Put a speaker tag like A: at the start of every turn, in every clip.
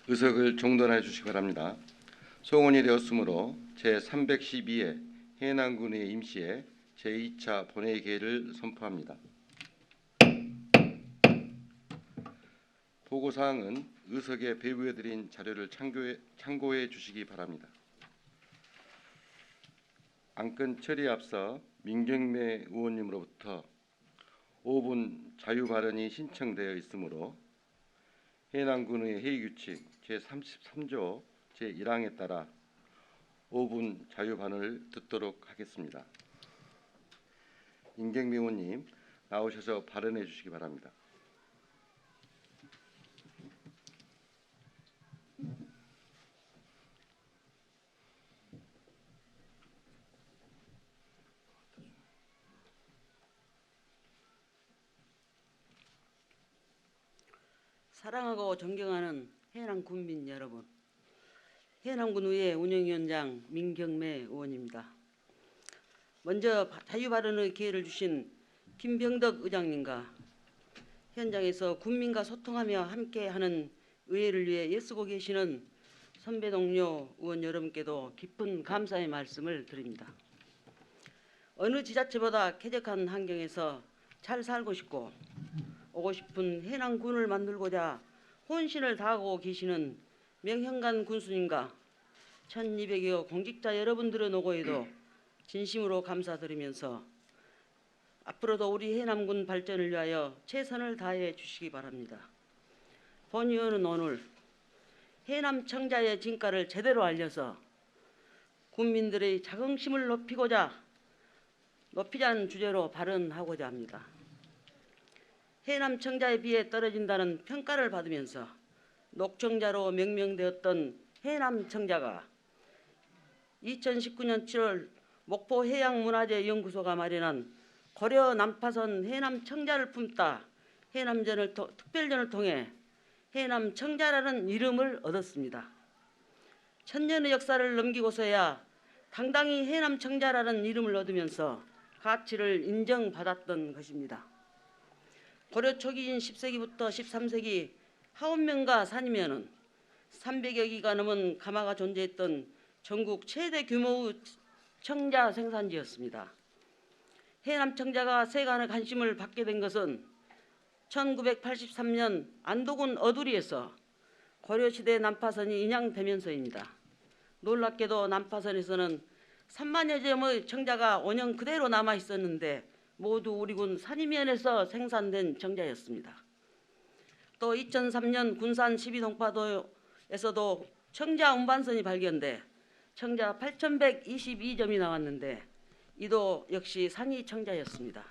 A: 의석을 정돈해 주시기 바랍니다. 소원이 되었으므로 제312회 해남군의 임시회 제2차 본회의 개를 선포합니다. 보고사항은 의석에 배부해드린 자료를 참고해 주시기 바랍니다. 안건 처리에 앞서 민경매 의원님으로부터 5분 자유 발언이 신청되어 있으므로 해남군의 회의규칙 제33조 제1항에 따라 5분 자유 발언을 듣도록 하겠습니다. 민경매 의원님 나오셔서 발언해 주시기 바랍니다.
B: 사랑하고 존경하는 해남 군민 여러분, 해남군의회 운영위원장 민경매 의원입니다. 먼저 자유 발언의 기회를 주신 김병덕 의장님과 현장에서 군민과 소통하며 함께하는 의회를 위해 애쓰고 계시는 선배 동료 의원 여러분께도 깊은 감사의 말씀을 드립니다. 어느 지자체보다 쾌적한 환경에서 잘 살고 싶고 오고 싶은 해남군을 만들고자 혼신을 다하고 계시는 명현관 군수님과 1200여 공직자 여러분들의 노고에도 진심으로 감사드리면서 앞으로도 우리 해남군 발전을 위하여 최선을 다해 주시기 바랍니다. 본 의원은 오늘 해남 청자의 진가를 제대로 알려서 국민들의 자긍심을 높이자는 주제로 발언하고자 합니다. 해남 청자에 비해 떨어진다는 평가를 받으면서 녹청자로 명명되었던 해남 청자가 2019년 7월 목포해양문화재연구소가 마련한 고려 난파선 해남 청자를 품다 특별전을 통해 해남 청자라는 이름을 얻었습니다. 천년의 역사를 넘기고서야 당당히 해남 청자라는 이름을 얻으면서 가치를 인정받았던 것입니다. 고려 초기인 10세기부터 13세기 하원면과 산이면은 300여 기가 넘은 가마가 존재했던 전국 최대 규모의 청자 생산지였습니다. 해남 청자가 세간의 관심을 받게 된 것은 1983년 안도군 어두리에서 고려시대 난파선이 인양되면서입니다. 놀랍게도 난파선에서는 3만여 점의 청자가 원형 그대로 남아 있었는데 모두 우리 군 산이면에서 생산된 청자였습니다. 또 2003년 군산 12동파도에서도 청자 운반선이 발견돼 청자 8,122점이 나왔는데 이도 역시 산이 청자였습니다.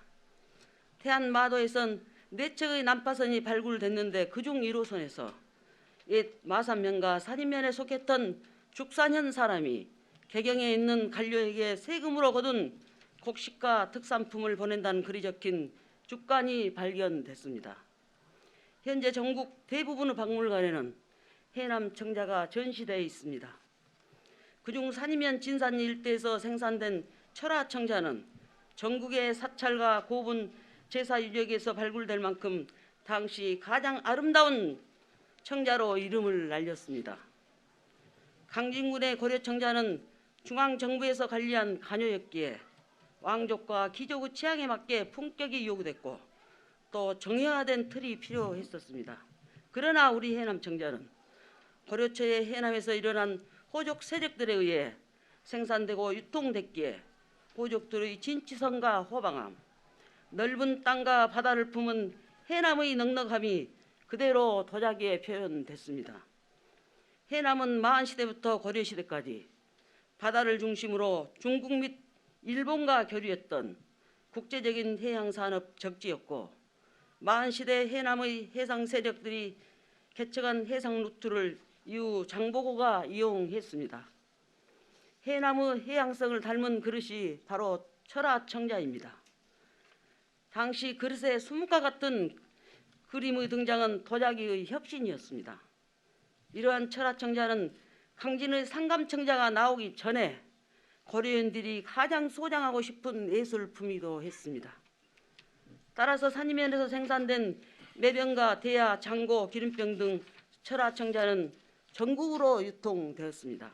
B: 태안마도에선 4척의 난파선이 발굴됐는데 그중 1호선에서 옛 마산면과 산이면에 속했던 죽산현 사람이 개경에 있는 관료에게 세금으로 거둔 곡식과 특산품을 보낸다는 글이 적힌 죽간이 발견됐습니다. 현재 전국 대부분의 박물관에는 해남 청자가 전시되어 있습니다. 그중 산이면 진산 일대에서 생산된 철화 청자는 전국의 사찰과 고분 제사 유적에서 발굴될 만큼 당시 가장 아름다운 청자로 이름을 날렸습니다. 강진군의 고려 청자는 중앙정부에서 관리한 관여였기에 왕족과 귀족의 취향에 맞게 품격이 요구됐고 또 정형화된 틀이 필요했었습니다. 그러나 우리 해남 청자는 고려 초에 해남에서 일어난 호족 세력들에 의해 생산되고 유통됐기에 호족들의 진취성과 호방함, 넓은 땅과 바다를 품은 해남의 넉넉함이 그대로 도자기에 표현됐습니다. 해남은 마한시대부터 고려시대까지 바다를 중심으로 중국 및 일본과 교류했던 국제적인 해양산업 적지였고 마한시대 해남의 해상 세력들이 개척한 해상 루트를 이후 장보고가 이용했습니다. 해남의 해양성을 닮은 그릇이 바로 철화 청자입니다. 당시 그릇에 수묵과 같은 그림의 등장은 도자기의 혁신이었습니다. 이러한 철화 청자는 강진의 상감청자가 나오기 전에 고려인들이 가장 소장하고 싶은 예술품이기도 했습니다. 따라서 산이면에서 생산된 매병과 대야, 장고, 기름병 등 철화청자는 전국으로 유통되었습니다.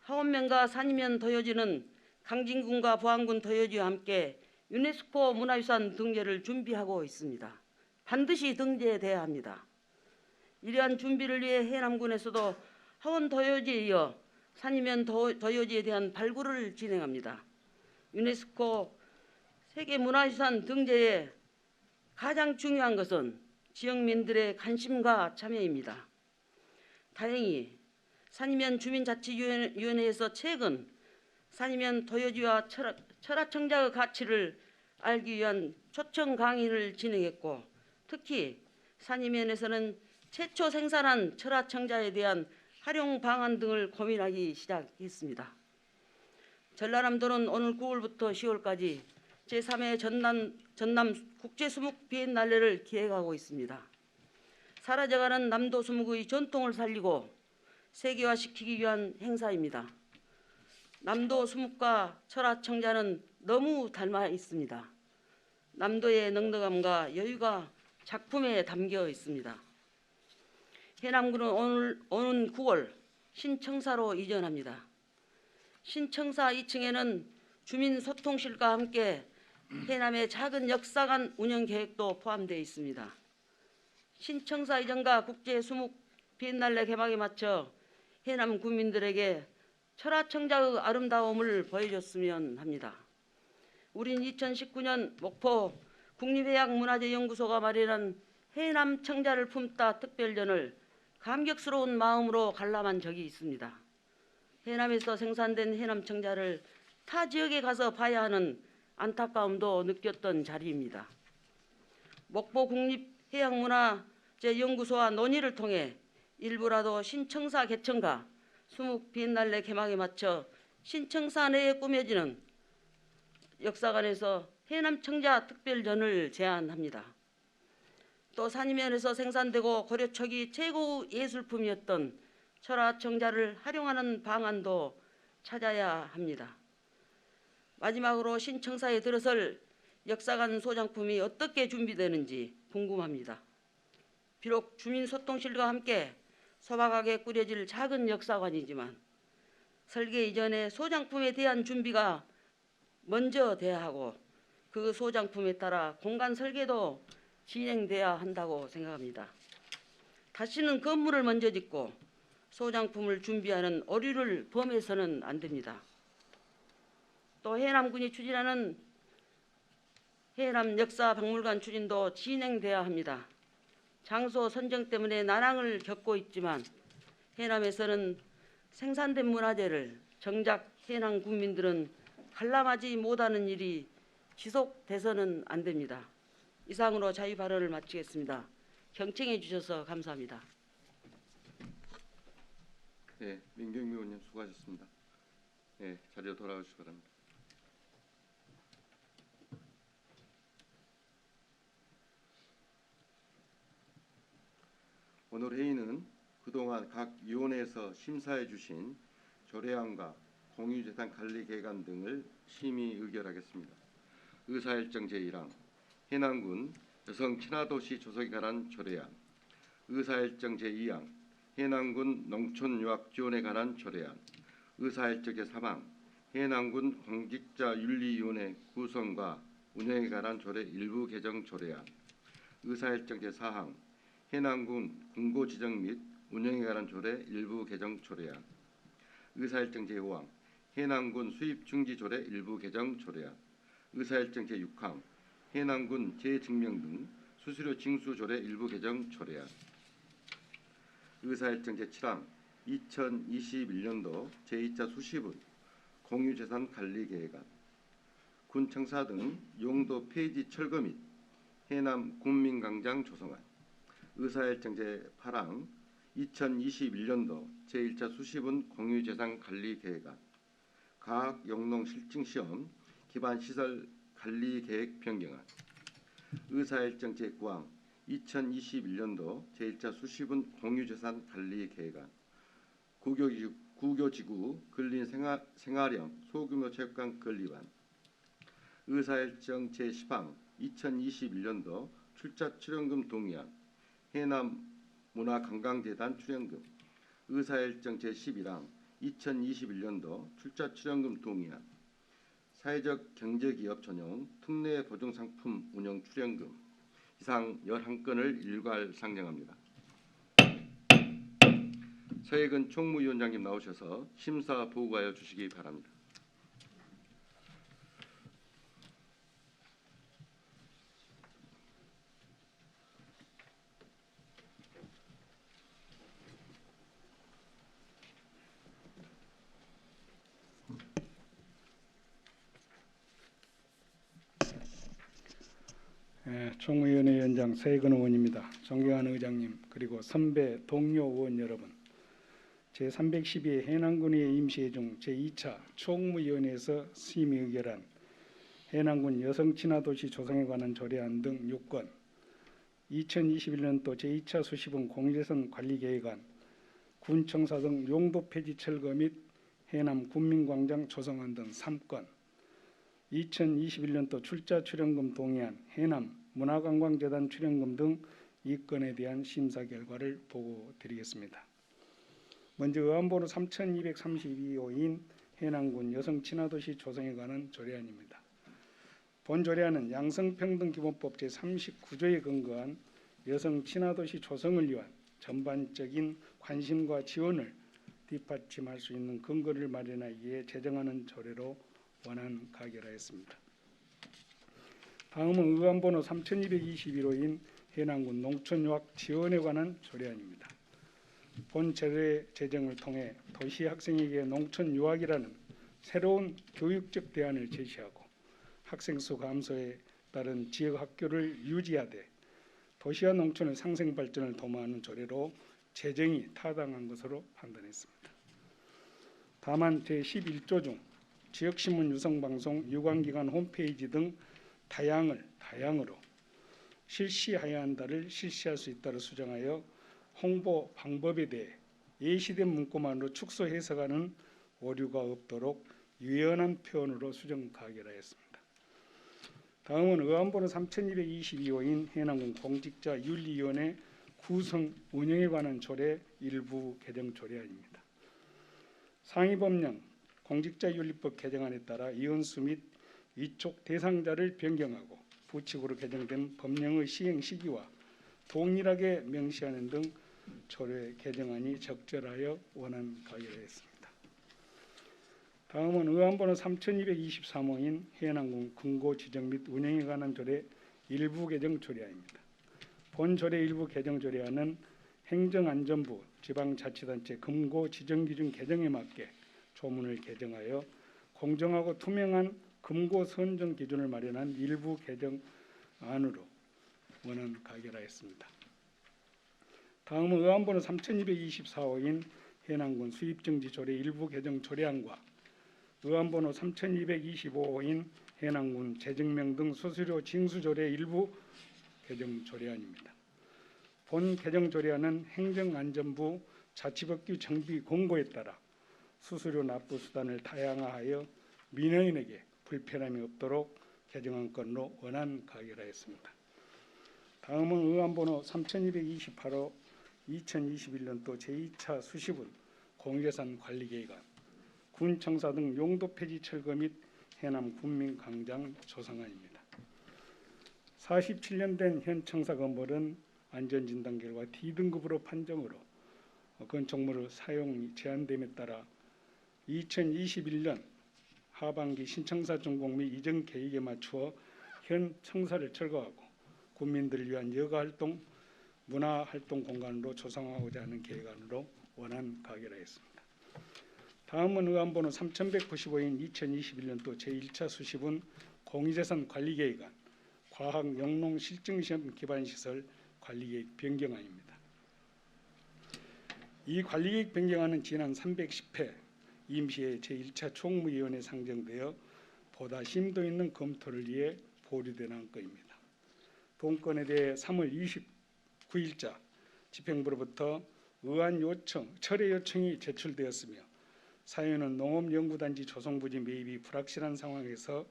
B: 하원면과 산이면 도요지는 강진군과 보안군 도요지와 함께 유네스코 문화유산 등재를 준비하고 있습니다. 반드시 등재돼야 합니다. 이러한 준비를 위해 해남군에서도 하원 도요지에 이어 산이면 도요지에 대한 발굴을 진행합니다. 유네스코 세계문화유산 등재에 가장 중요한 것은 지역민들의 관심과 참여입니다. 다행히 산이면 주민자치위원회에서 최근 산이면 도요지와 철화청자의 가치를 알기 위한 초청 강의를 진행했고, 특히 산이면에서는 최초 생산한 철화청자에 대한 활용 방안 등을 고민하기 시작했습니다. 전라남도는 오늘 9월부터 10월까지 제3회 전남 국제수목 비엔날레를 기획하고 있습니다. 사라져가는 남도 수목의 전통을 살리고 세계화시키기 위한 행사입니다. 남도 수목과 철화청자는 너무 닮아 있습니다. 남도의 넉넉함과 여유가 작품에 담겨 있습니다. 해남군은 오는 9월 신청사로 이전합니다. 신청사 2층에는 주민소통실과 함께 해남의 작은 역사관 운영 계획도 포함되어 있습니다. 신청사 이전과 국제수목 비엔날레 개막에 맞춰 해남 국민들에게 철화청자의 아름다움을 보여줬으면 합니다. 우린 2019년 목포 국립해양문화재연구소가 마련한 해남 청자를 품다 특별전을 감격스러운 마음으로 관람한 적이 있습니다. 해남에서 생산된 해남 청자를 타 지역에 가서 봐야 하는 안타까움도 느꼈던 자리입니다. 목포 국립해양문화재연구소와 논의를 통해 일부라도 신청사 개천과 수목 비엔날레 개막에 맞춰 신청사 내에 꾸며지는 역사관에서 해남 청자 특별전을 제안합니다. 또 산이면에서 생산되고 고려 초기 최고 예술품이었던 철화청자를 활용하는 방안도 찾아야 합니다. 마지막으로 신청사에 들어설 역사관 소장품이 어떻게 준비되는지 궁금합니다. 비록 주민소통실과 함께 소박하게 꾸려질 작은 역사관이지만 설계 이전에 소장품에 대한 준비가 먼저 돼야 하고, 그 소장품에 따라 공간 설계도 진행돼야 한다고 생각합니다. 다시는 건물을 먼저 짓고 소장품을 준비하는 오류를 범해서는 안 됩니다. 또 해남군이 추진하는 해남 역사박물관 추진도 진행돼야 합니다. 장소 선정 때문에 난항을 겪고 있지만 해남에서는 생산된 문화재를 정작 해남 국민들은 관람하지 못하는 일이 지속돼서는 안 됩니다. 이상으로 자유 발언을 마치겠습니다. 경청해 주셔서 감사합니다.
A: 네, 민경미 의원님 수고하셨습니다. 네, 자리로 돌아오시기 바랍니다. 오늘 회의는 그동안 각 위원회에서 심사해 주신 조례안과 공유재산 관리 계획안 등을 심의 의결하겠습니다. 의사일정 제1항 해남군 여성 친화도시 조성에 관한 조례안, 의사일정 제2항 해남군 농촌 유학 지원에 관한 조례안, 의사일정 제3항 해남군 공직자윤리위원회 구성과 운영에 관한 조례 일부 개정 조례안, 의사일정 제4항 해남군 군고 지정 및 운영에 관한 조례 일부 개정 조례안, 의사일정 제5항 해남군 수입 중지 조례 일부 개정 조례안, 의사일정 제6항 해남군 재증명 등 수수료 징수 조례 일부 개정 조례안, 의사일정 제7항 2021년도 제2차 수시분 공유재산 관리 계획안, 군청사 등 용도 폐지 철거 및 해남 군민광장 조성안, 의사일정 제8항 2021년도 제1차 수시분 공유재산 관리 계획안, 과학 영농 실증 시험 기반 시설 관리 계획 변경안, 의사일정 제9항 2021년도 제1차 수시분 공유재산 관리 계획안, 구교지구 근린 생활형 소규모 체육관 건립안, 의사일정 제10항 2021년도 출자 출연금 동의안, 해남 문화관광재단 출연금, 의사일정 제11항 2021년도 출자 출연금 동의안, 사회적 경제기업 전용 특례 보증상품 운영 출연금 이상 11건을 일괄 상정합니다. 서해근 총무위원장님 나오셔서 심사 보고하여 주시기 바랍니다.
C: 총무위원회 위원장 서해근 의원입니다. 존경하는 의장님, 그리고 선배 동료 의원 여러분, 제312회 해남군의 임시회중 제2차 총무위원회에서 심의 의결한 해남군 여성친화도시 조성에 관한 조례안 등 6건, 2021년도 제2차 수시분 공유재산 관리계획안, 군청사 등 용도 폐지 철거 및 해남 군민광장 조성안 등 3건, 2021년도 출자 출연금 동의안, 해남 문화관광재단 출연금 등 2건에 대한 심사 결과를 보고드리겠습니다. 먼저 의안번호 3232호인 해남군 여성친화도시 조성에 관한 조례안입니다. 본 조례안은 양성평등기본법 제39조에 근거한 여성친화도시 조성을 위한 전반적인 관심과 지원을 뒷받침할 수 있는 근거를 마련하기 위해 제정하는 조례로 원안 가결하였습니다. 다음은 의안번호 3221호인 해남군 농촌유학 지원에 관한 조례안입니다. 본 조례 제정을 통해 도시 학생에게 농촌 유학이라는 새로운 교육적 대안을 제시하고 학생 수 감소에 따른 지역 학교를 유지하되 도시와 농촌의 상생 발전을 도모하는 조례로 제정이 타당한 것으로 판단했습니다. 다만 제11조 중 지역신문 유성방송, 유관기관 홈페이지 등 다양으로 실시해야 한다를 실시할 수 있다로 수정하여 홍보 방법에 대해 예시된 문구만으로 축소 해석하는 오류가 없도록 유연한 표현으로 수정 가결하였습니다. 다음은 의안번호 3222호인 해남군 공직자윤리위원회 구성 운영에 관한 조례 일부 개정 조례안입니다. 상위법령 공직자윤리법 개정안에 따라 이원수 및 위촉 대상자를 변경하고 부칙으로 개정된 법령의 시행 시기와 동일하게 명시하는 등 조례 개정안이 적절하여 원안 가결하였습니다. 다음은 의안번호 3223호인 해남군 금고 지정 및 운영에 관한 조례 일부 개정 조례안입니다. 본 조례 일부 개정 조례안은 행정안전부 지방자치단체 금고 지정 기준 개정에 맞게 조문을 개정하여 공정하고 투명한 금고 선정 기준을 마련한 일부 개정안으로 원안 가결하였습니다. 다음은 의안번호 3224호인 해남군 수입정지 조례 일부 개정 조례안과 의안번호 3225호인 해남군 재증명 등 수수료 징수 조례 일부 개정 조례안입니다. 본 개정 조례안은 행정안전부 자치법규 정비 공고에 따라 수수료 납부 수단을 다양화하여 민원인에게 불편함이 없도록 개정한 건으로 원안 가결하였습니다. 다음은 의안번호 3228호 2021년도 제2차 수시분 공유재산 관리계획안, 군청사 등 용도 폐지 철거 및 해남 군민광장 조성안입니다. 47년 된 현 청사 건물은 안전진단 결과 D등급으로 판정으로 건축물의 사용이 제한됨에 따라 2021년 하반기 신청사 준공 및 이전 계획에 맞추어 현 청사를 철거하고 군민들을 위한 여가활동, 문화활동 공간으로 조성하고자 하는 계획안으로 원안 가결하였습니다. 다음은 의안번호 3195인 2021년도 제1차 수시분 공유재산 관리계획안, 과학영농실증시험 기반시설 관리계획 변경안입니다. 이 관리계획 변경안은 지난 310회 임시회 제1차 총무위원회에 상정되어 보다 심도 있는 검토를 위해 보류된 안건입니다. 본건에 대해 3월 29일자 집행부로부터 의안 요청, 철회 요청이 제출되었으며 사유는 농업연구단지 조성부지 매입이 불확실한 상황에서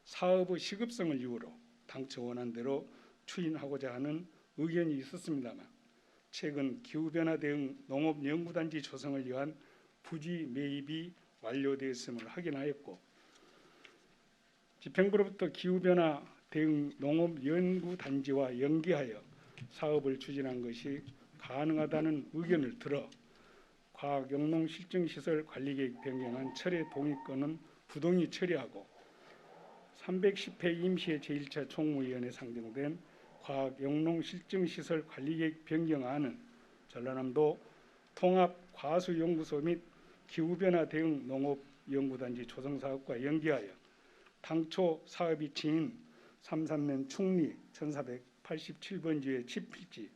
C: 사업의 시급성을 이유로 당초 원안대로 추진하고자 하는 의견이 있었습니다만 최근 기후변화 대응 농업연구단지 조성을 위한 부지 매입이 완료되었음을 확인하였고, 집행부로부터 기후변화 대응 농업연구단지와 연계하여 사업을 추진한 것이 가능하다는 의견을 들어 과학영농실증시설 관리계획 변경안 철회 동의권은 부동의 처리하고 310회 임시의 제1차 총무위원회에 상정된 과학영농실증시설 관리계획 변경안은 전라남도 통합과수연구소 및 기후변화 대응 농업연구단지 조성사업과 연계하여 당초 사업 이치인 삼산면 충리 1487번지의 집필지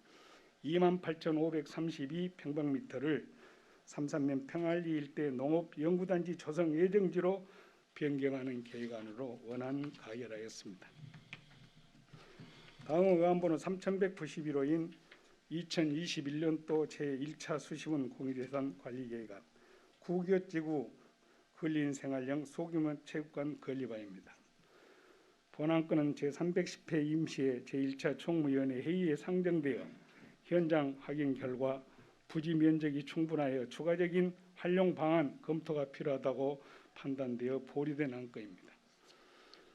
C: 28,532평방미터를 삼산면 평안리 일대 농업연구단지 조성 예정지로 변경하는 계획안으로 원안 가결하였습니다. 다음은 의안번호 3191호인 2021년도 제1차 수시원 공유재산 관리계획안 구교지구 근린생활형 소규모 체육관 건립안입니다. 본안건은 제310회 임시의 제1차 총무위원회 회의에 상정되어 현장 확인 결과 부지 면적이 충분하여 추가적인 활용 방안 검토가 필요하다고 판단되어 보류된 안건입니다.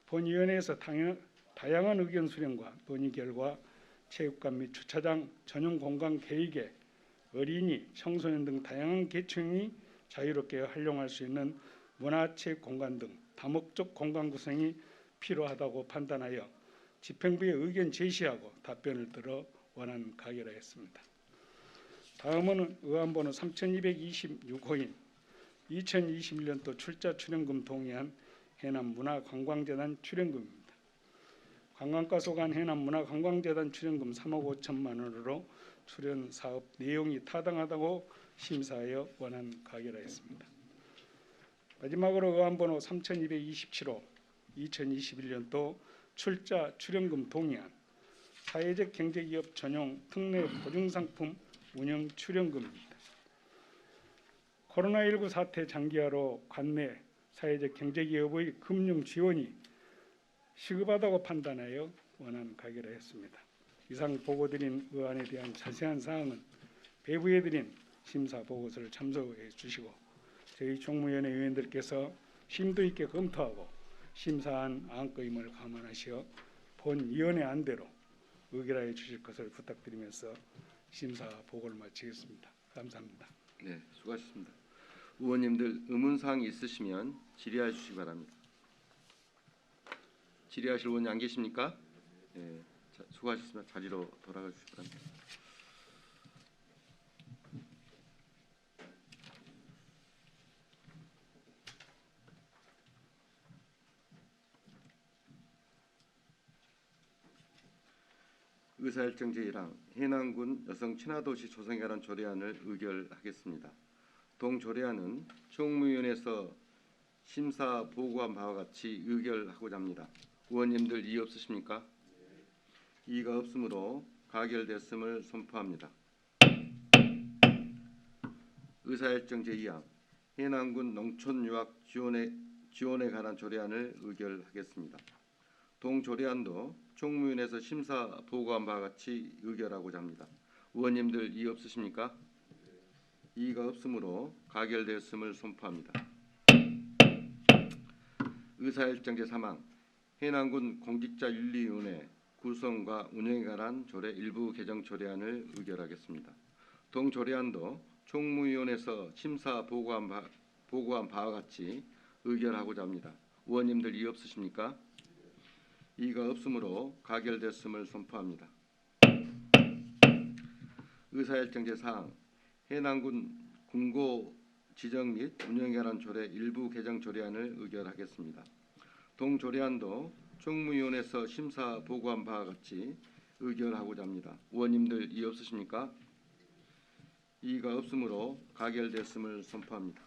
C: 본위원회에서 다양한 의견 수렴과 논의 결과 체육관 및 주차장 전용 공간 계획에 어린이, 청소년 등 다양한 계층이 자유롭게 활용할 수 있는 문화체육 공간 등 다목적 공간 구성이 필요하다고 판단하여 집행부의 의견 제시하고 답변을 들어 원안 가결하였습니다. 다음은 의안번호 3226호인 2021년도 출자 출연금 동의안 해남문화관광재단 출연금입니다. 관광과 소관 해남문화관광재단 출연금 3억 5천만 원으로 출연 사업 내용이 타당하다고 심사하여 원안 가결하였습니다. 마지막으로 의안번호 3227호 2021년도 출자 출연금 동의안 사회적 경제기업 전용 특례 보증상품 운영 출연금입니다. 코로나19 사태 장기화로 관내 사회적 경제기업의 금융 지원이 시급하다고 판단하여 원안 가결하였습니다. 이상 보고드린 의안에 대한 자세한 사항은 배부해드린 심사 보고서를 참조해 주시고 저희 총무위원회 위원들께서 심도 있게 검토하고 심사한 안건임을 감안하시어 본 위원회 안대로 의결하여 주실 것을 부탁드리면서 심사 보고를 마치겠습니다. 감사합니다.
A: 네, 수고하셨습니다. 의원님들 의문사항이 있으시면 질의해 주시기 바랍니다. 질의하실 의원이 안 계십니까? 네, 수고하셨습니다. 자리로 돌아가 주시기 바랍니다. 의사일정 제1항 해남군 여성 친화도시 조성에 관한 조례안을 의결하겠습니다. 동조례안은 총무위원회에서 심사 보고한 바와 같이 의결하고자 합니다. 의원님들 이의 없으십니까? 이의가 없으므로 가결됐음을 선포합니다. 의사일정 제2항 해남군 농촌유학 지원에 관한 조례안을 의결하겠습니다. 동조례안도 총무위원회에서 심사 보고한 바와 같이 의결하고자 합니다. 의원님들 이의 없으십니까? 이의가 없으므로 가결되었음을 선포합니다. 의사일정 제3항 해남군 공직자윤리위원회 구성과 운영에 관한 조례 일부 개정 조례안을 의결하겠습니다. 동조례안도 총무위원회에서 심사 보고한 바와 같이 의결하고자 합니다. 의원님들 이의 없으십니까? 이의가 없으므로 가결됐음을 선포합니다. 의사일정 제4항 해남군 군고 지정 및 운영에 관한 조례 일부 개정 조례안을 의결하겠습니다. 동조례안도 총무위원회에서 심사 보고한 바와 같이 의결하고자 합니다. 의원님들 이의 없으십니까? 이의가 없으므로 가결됐음을 선포합니다.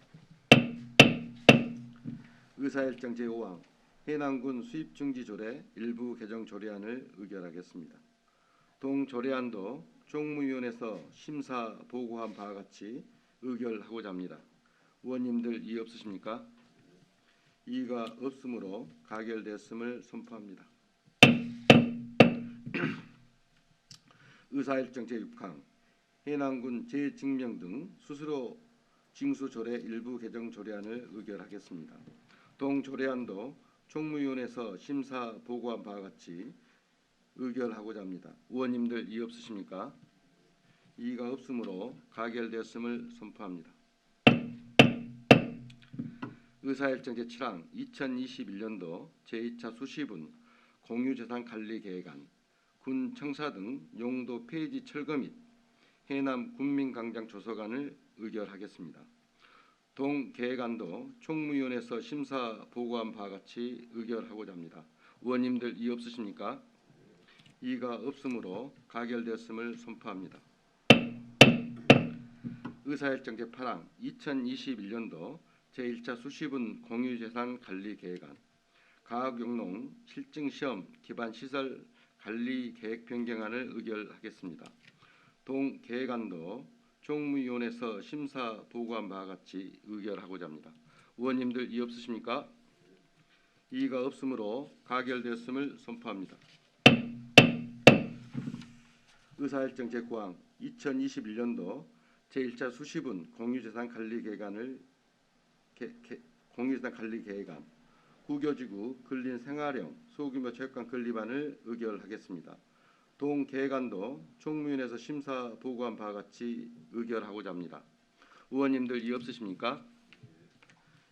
A: 의사일정 제5항 해남군 수입중지조례 일부 개정 조례안을 의결하겠습니다. 동조례안도 총무위원회에서 심사 보고한 바와 같이 의결하고자 합니다. 의원님들 이의 없으십니까? 이의가 없으므로 가결됐음을 선포합니다. 의사일정 제6항 해남군 재직명 등 수수료 징수 조례 일부 개정 조례안을 의결하겠습니다. 동 조례안도 총무위원회에서 심사 보고한 바와 같이 의결하고자 합니다. 의원님들 이의 없으십니까? 이의가 없으므로 가결되었음을 선포합니다. 의사일정 제7항 2021년도 제2차 수시분 공유재산관리계획안 군 청사 등 용도 폐지 철거 및 해남 군민광장 조성안을 의결하겠습니다. 동 계획안도 총무위원회에서 심사 보고한 바와 같이 의결하고자 합니다. 의원님들 이의 없으십니까? 이의가 없으므로 가결되었음을 선포합니다. 의사일정 제8항 2021년도 제1차 수시분 공유재산관리계획안 가학용농 실증시험 기반시설 관리계획 변경안을 의결하겠습니다. 동 계획안도 총무위원회에서 심사 보고한 바와 같이 의결하고자 합니다. 의원님들 이의 없으십니까? 이의가 없으므로 가결되었음을 선포합니다. 의사일정 제9항 2021년도 제1차 수시분 공유재산관리계획안 국유지구 근린생활형 소규모 체육관 건립안을 의결하겠습니다. 동 계획안도 총무위원회에서 심사 보고한 바와 같이 의결하고자 합니다. 의원님들 이의 없으십니까?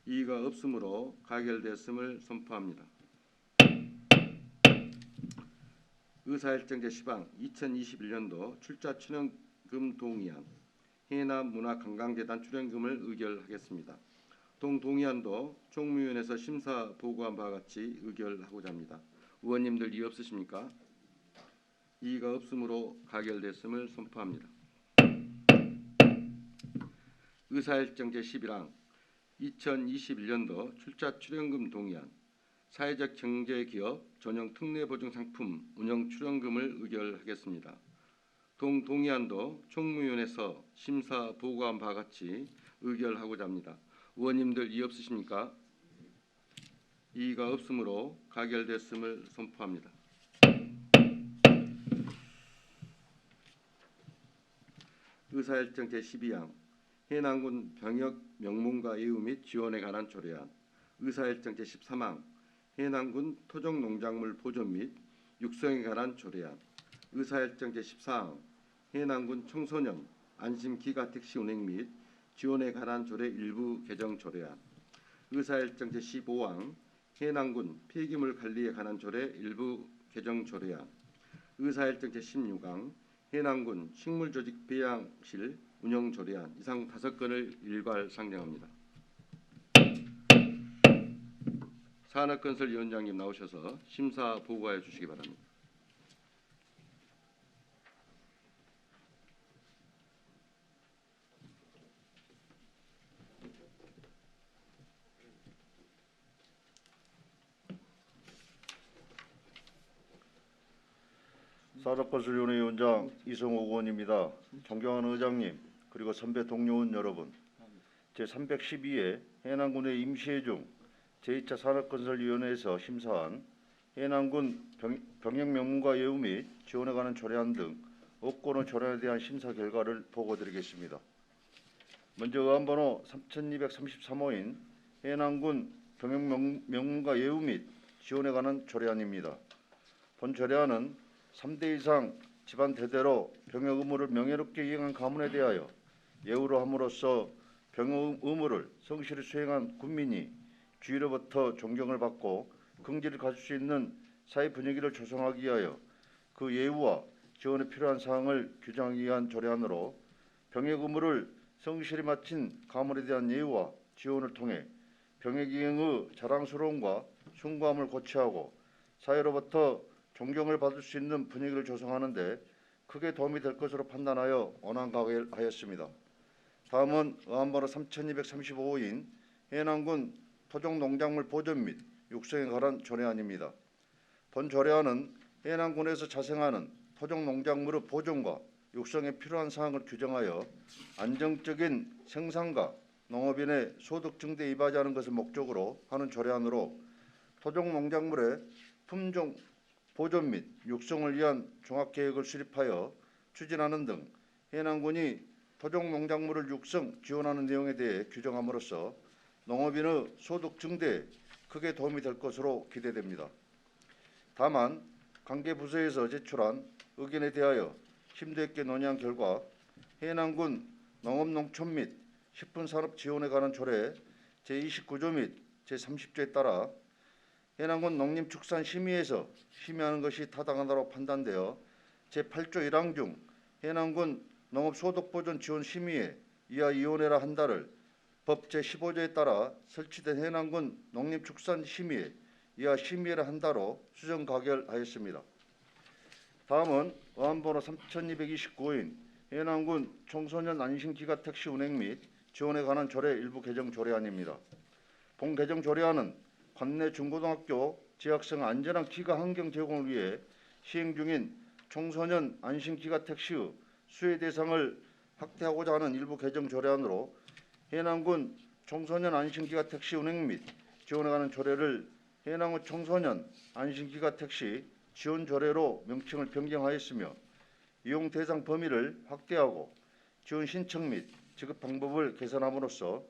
A: 이의가 없으므로 가결되었음을 선포합니다. 의사일정 제10항 2021년도 출자 출연금 동의안 해남문화관광재단 출연금을 의결하겠습니다. 동 동의안도 총무위원회에서 심사 보고한 바와 같이 의결하고자 합니다. 의원님들 이의 없으십니까? 이의가 없으므로 가결됐음을 선포합니다. 의사일정 제11항 2021년도 출자 출연금 동의안 사회적 경제기업 전용 특례보증상품 운영 출연금을 의결하겠습니다. 동 동의안도 총무위원회에서 심사 보고한 바와 같이 의결하고자 합니다. 의원님들 이의 없으십니까? 이의가 없으므로 가결됐음을 선포합니다. 의사일정 제12항 해남군 병역 명문과 예우 및 지원에 관한 조례안 의사일정 제13항 해남군 토종농작물 보존 및 육성에 관한 조례안 의사일정 제14항 해남군 청소년 안심기가택시 운행 및 지원에 관한 조례 일부 개정 조례안 의사일정 제15항 해남군 폐기물 관리에 관한 조례 일부 개정 조례안 의사일정 제16항 해남군 식물조직 배양실 운영 조례안 이상 5건을 일괄 상정합니다. 산업건설위원장님 나오셔서 심사 보고해 주시기 바랍니다.
D: 산업건설위원회 위원장 이성호 의원입니다. 존경하는 의장님 그리고 선배 동료원 여러분, 제312회 해남군의 임시회 중 제2차 산업건설위원회에서 심사한 해남군 병역명문과 예우 및 지원에 관한 조례안 등 업권의 조례안에 대한 심사 결과를 보고드리겠습니다. 먼저 의안번호 3233호인 해남군 병역명문과 예우 및 지원에 관한 조례안입니다. 본 조례안은 3대 이상 집안 대대로 병역 의무를 명예롭게 이행한 가문에 대하여 예우를 함으로써 병역 의무를 성실히 수행한 군민이 주위로부터 존경을 받고 긍지를 가질 수 있는 사회 분위기를 조성하기 위하여 그 예우와 지원에 필요한 사항을 규정하기 위한 조례안으로 병역 의무를 성실히 마친 가문에 대한 예우와 지원을 통해 병역 이행의 자랑스러움과 숭고함을 고취하고 사회로부터 존경을 받을 수 있는 분위기를 조성하는 데 크게 도움이 될 것으로 판단하여 원안가결하였습니다. 다음은 의안번호 3235호인 해남군 토종농작물 보존 및 육성에 관한 조례안입니다. 본 조례안은 해남군에서 자생하는 토종농작물의 보존과 육성에 필요한 사항을 규정하여 안정적인 생산과 농업인의 소득 증대에 이바지하는 것을 목적으로 하는 조례안으로 토종농작물의 품종 보존 및 육성을 위한 종합계획을 수립하여 추진하는 등 해남군이 토종 농작물을 육성 지원하는 내용에 대해 규정함으로써 농업인의 소득 증대에 크게 도움이 될 것으로 기대됩니다. 다만 관계 부서에서 제출한 의견에 대하여 심도 있게 논의한 결과 해남군 농업농촌 및 식품산업 지원에 관한 조례 제29조 및 제30조에 따라 해남군 농림축산심의에서 심의하는 것이 타당하다고 판단되어 제8조 1항 중 해남군 농업소득보전지원심의회 이하 위원회라 한다를 법 제15조에 따라 설치된 해남군 농림축산심의회 이하 심의회라 한다로 수정 가결하였습니다. 다음은 어안번호 3229호인 해남군 청소년 안심기가 택시 운행 및 지원에 관한 조례 일부 개정 조례안입니다. 본 개정 조례안은 관내 중고등학교 재학생 안전한 귀가 환경 제공을 위해 시행 중인 청소년 안심기가 택시의 수혜 대상을 확대하고자 하는 일부 개정 조례안으로 해남군 청소년 안심기가 택시 운행 및 지원에 관한 조례를 해남군 청소년 안심기가 택시 지원 조례로 명칭을 변경하였으며 이용 대상 범위를 확대하고 지원 신청 및 지급 방법을 개선함으로써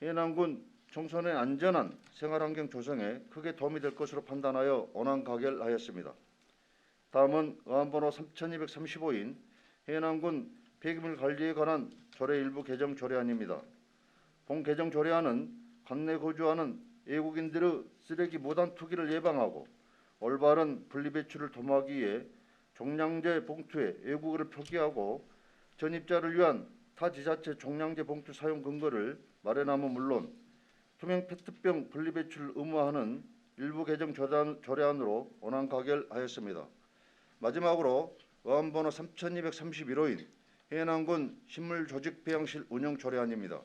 D: 해남군 청소년의 안전한 생활환경 조성에 크게 도움이 될 것으로 판단하여 원안 가결하였습니다. 다음은 어안번호 3235인 해남군 폐기물 관리에 관한 조례 일부 개정 조례안입니다. 본 개정 조례안은 관내 거주하는 외국인들의 쓰레기 무단 투기를 예방하고 올바른 분리배출을 도모하기 위해 종량제 봉투에 외국어를 표기하고 전입자를 위한 타 지자체 종량제 봉투 사용 근거를 마련함은 물론 투명 페트병 분리배출을 의무화하는 일부 개정 조례안으로 원안 가결하였습니다. 마지막으로 어안번호 3231호인 해남군 식물조직배양실 운영 조례안입니다.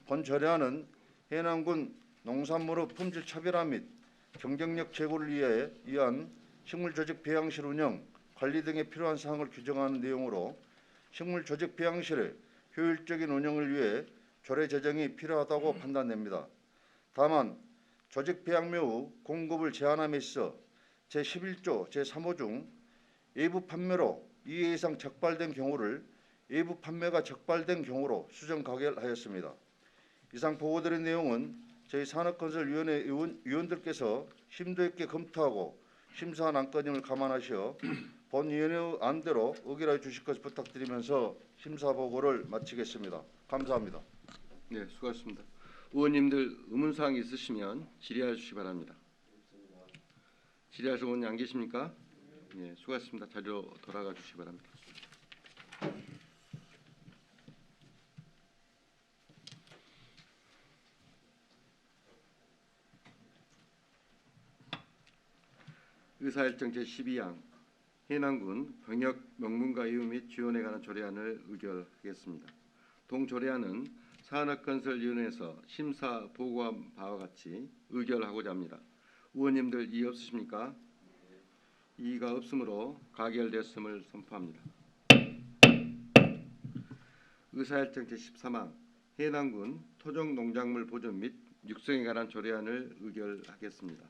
D: 본 조례안은 해남군 농산물의 품질 차별화 및 경쟁력 제고를 위한 식물조직배양실 운영, 관리 등에 필요한 사항을 규정하는 내용으로 식물조직배양실의 효율적인 운영을 위해 조례 제정이 필요하다고 판단됩니다. 다만 조직배양묘 후 공급을 제한함에 있어 제11조 제3호 중 외부 판매로 2회 이상 적발된 경우를 외부 판매가 적발된 경우로 수정 가결하였습니다. 이상 보고드린 내용은 저희 산업건설위원회 위원들께서 심도 있게 검토하고 심사한 안건임을 감안하시어 본 위원회 안대로 의결해 주실 것을 부탁드리면서 심사 보고를 마치겠습니다. 감사합니다.
A: 네, 수고하셨습니다. 의원님들 의문사항 있으시면 질의해 주시기 바랍니다. 질의하실 의원님 안 계십니까? 네, 수고하셨습니다. 자리로 돌아가 주시기 바랍니다. 의사일정 제12항 해남군 병역 명문가 이후 및 지원에 관한 조례안을 의결하겠습니다. 동 조례안은 산업건설위원회에서 심사 보고한 바와 같이 의결하고자 합니다. 의원님들 이의 없으십니까? 이의가 없으므로 가결되었음을 선포합니다. 의사일정 제13항 해남군 토종농작물 보존 및 육성에 관한 조례안을 의결하겠습니다.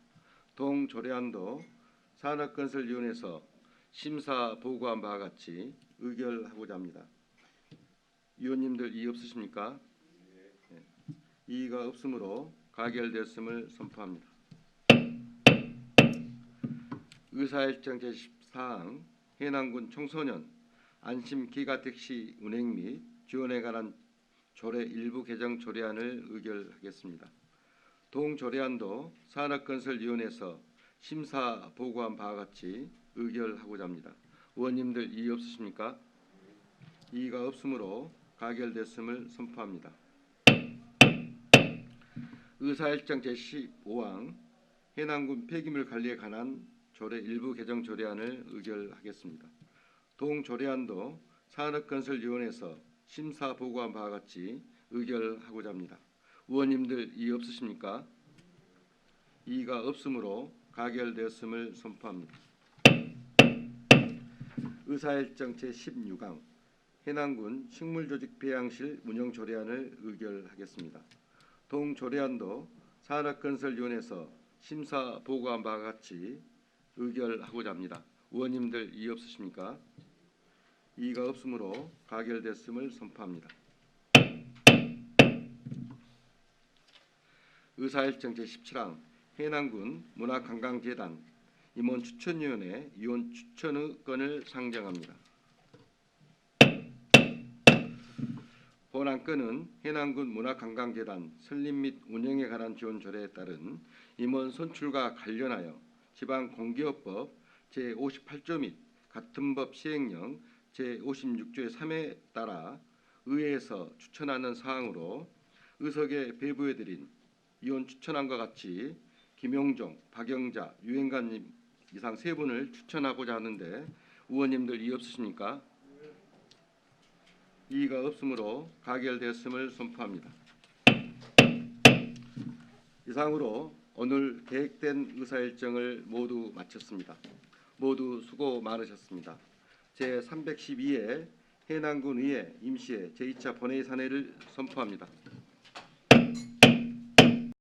A: 동 조례안도 산업건설위원회에서 심사 보고한 바와 같이 의결하고자 합니다. 위원님들 이의 없으십니까? 네. 이의가 없으므로 가결되었음을 선포합니다. 의사일정 제14항 해남군 청소년 안심기가택시 운행 및 지원에 관한 조례 일부 개정 조례안을 의결하겠습니다. 동 조례안도 산업건설위원회에서 심사 보고한 바와 같이 의결하고자 합니다. 의원님들 이의 없으십니까? 이의가 없으므로 가결됐음을 선포합니다. 의사일정 제15항 해남군 폐기물 관리에 관한 조례 일부 개정 조례안을 의결하겠습니다. 동 조례안도 산업건설위원회에서 심사 보고한 바와 같이 의결하고자 합니다. 의원님들 이의 없으십니까? 이의가 없으므로 가결되었음을 선포합니다. 의사일정 제16항 해남군 식물조직배양실 운영 조례안을 의결하겠습니다. 동 조례안도 산업건설위원회에서 심사 보고한 바와 같이 의결하고자 합니다. 의원님들 이의 없으십니까? 이의가 없으므로 가결됐음을 선포합니다. 의사일정 제17항 해남군 문화관광재단 임원 추천위원회 위원 추천의 건을 상정합니다. 본안 건은 해남군 문화관광재단 설립 및 운영에 관한 지원 조례에 따른 임원 선출과 관련하여 지방공기업법 제58조 및 같은 법 시행령 제56조의 3에 따라 의회에서 추천하는 사항으로 의석에 배부해드린 위원 추천안과 같이 김용종, 박영자, 유행가님 이상 세 분을 추천하고자 하는데 의원님들 이의 없으십니까? 이의가 없으므로 가결되었음을 선포합니다. 이상으로 오늘 계획된 의사일정을 모두 마쳤습니다. 모두 수고 많으셨습니다. 제312회 해남군 의회 임시회 제2차 본회의 사내를 선포합니다.